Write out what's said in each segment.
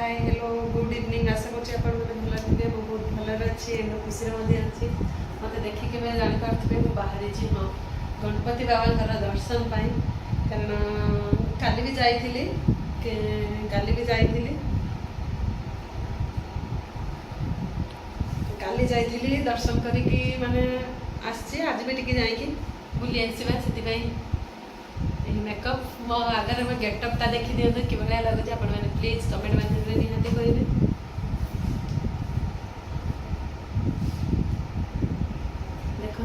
Hi hello good evening आशा कर भल थे बहुत भलर अच्छी खुशी अच्छी मत देखिए मैं जापारे मुझे बाहरी हाँ गणपति बाबा दर्शन पाई कारण काली भी जाइली काली जाइली दर्शन करी माने आसी आज भी टी जाकि बुली आसवा से मेकअप मो आगे मैं गेटअपटा देखी दिखाँ कि भाया लगुच आप प्लीज कमेंट माध्यम निहाती करेंगे। देखो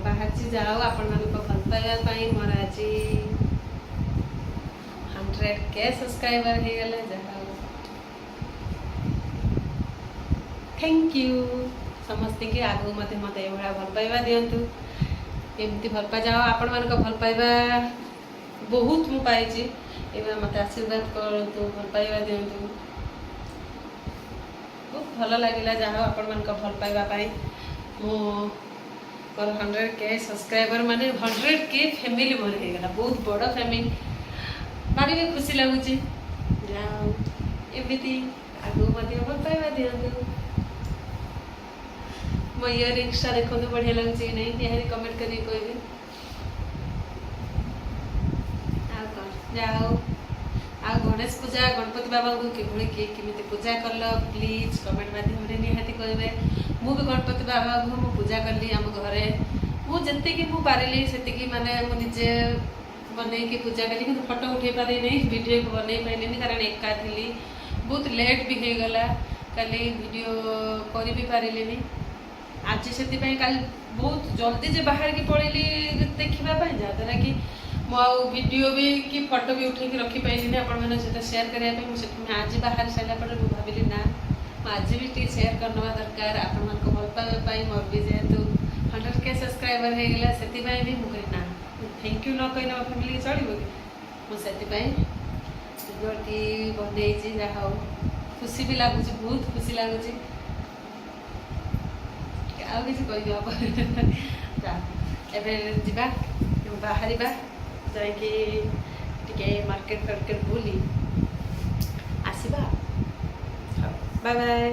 बाहर जाओ आपण भल पाइबा मोर आज 100K सब्सक्राइबर हो गले जहाँ थैंक यू समस्त की आगू मत मत ये भल पाइबा दिंतु एमती भल पा जाओ आपण मान भल पाइबा बहुत मु पाई मत आशीर्वाद करूँ भल पाइबा दिंतु बहुत भल लगे जहाँ आपण मान भल पाइबा मोर 100K सब्सक्राइबर माने 100K फैमिली मोर हो गला बहुत बड़ फैमिली भारी भी खुशी लगुच एमती आगू मत भल पाइबा दिंतु मो इयरिंग्सटा देखो बढ़िया लगुच कि नहीं निहारी कमेंट करी कहबे जाओ आ गणेश पूजा गणपति बाबा को किभली किए पूजा कल प्लीज कमेंट माध्यम निहाती कहबे मु भी गणपति बाबा को मु पूजा कली आम घरे मुझे पारिली से माने मुझे बन पूजा कली कि फोटो उठे पारे नहीं वीडियो बन पारे कारण एका थी बहुत लेट भी हो गला काली वीडियो कर भी पारे आज से बहुत जल्दी जे बाहर की पड़ेली देखापी जहाँद्वारा कि वीडियो भी कि फोटो भी उठे रखी पाइली आपण सहित सेयार करने आज बाहर सारा पर भाविली ना आज भी टी सेयार करना दरकार आपण भल पाइबा मोर भी जेहेतु 100K सब्सक्राइबर हो गला से भी मुझे ना थैंक यू न कही फैमिली चलो कि मुझे बन जहाँ खुशी भी लगुच बहुत खुशी लगुच आउ किसी कह बाहर जाके मार्केट फार्केट बुली आसवा बाय बाय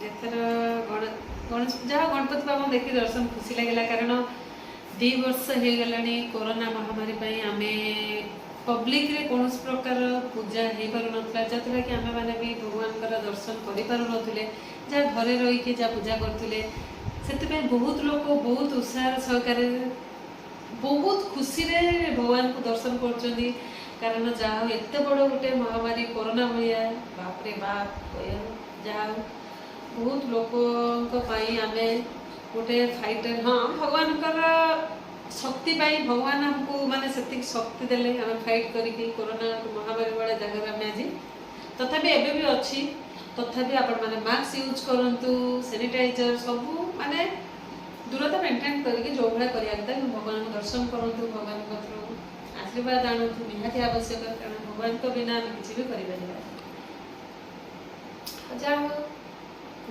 एथर गणेश पूजा गणपति बाबा देखी दर्शन खुशी लगे कारण 2 वर्ष हो गला कोरोना महामारी आम पब्लिक रे कौन प्रकार पूजा हो पार जहाँ कि आम मैंने भी भगवान दर्शन कर जहाँ घरे रही जहाँ पूजा करते से बहुत लोग बहुत उत्साह सहकार बहुत खुशी रे भगवान को दर्शन कर कारण जहाँ एत बड़ गोटे महामारी कोरोना भैया बाप रे बाप जहाँ बहुत लोक आम गोटे फाइटर हाँ भगवान शक्ति पाई भगवान हमको माने से शक्ति देले आम फाइट करी कोरोना महामारी वाला जगह आम आज तथापि एबे भी अच्छी तथापि आपण माने मास्क यूज करंतु सैनिटाइजर सब माने दूरता मेंटेन करके जो भाया करिया भगवान को दर्शन करंतु भगवान को आशीर्वाद आणतु निहाती आवश्यक कारण भगवान को बिना आम किसी भी करिबा जा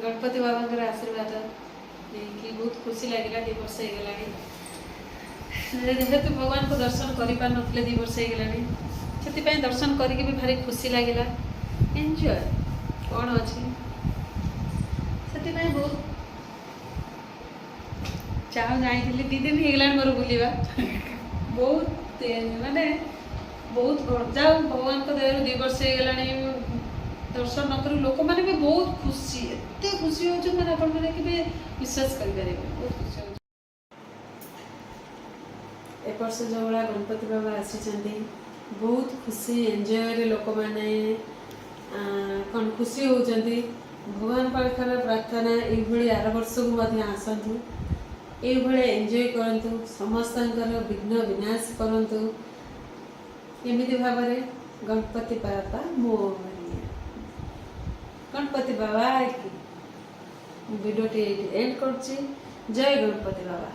गणपति बाबा आशीर्वाद देखिए बहुत खुशी लगे 2 वर्ष हो गला जेहेतु भगवान को दर्शन कर पार नथिले 2 वर्ष हो गला से दर्शन करके भी भारी खुशी लगे एंजॉय कौन अच्छी से बहुत चाह जाइली 2 दिन हो गला मोर बुलवा बहुत माने बहुत जाओ भगवान को दया 2 वर्ष हो गला दर्शन न कर लोक मैंने भी बहुत खुशी एत खुशी हो मैंने आप विश्वास करें बहुत खुशी हो वर्ष जो भाया गणपति बाबा आसी बहुत खुशी एंजॉय लोक मैंने कौन खुशी होती भगवान पाखर प्रार्थना ये आर वर्ष को आसतु ये एंजॉय करूँ समस्त विघ्न विनाश करूँ एमती भाव गणपति बाबा मो गणपति बाबा वीडियो एंड कर जय गणपति बाबा।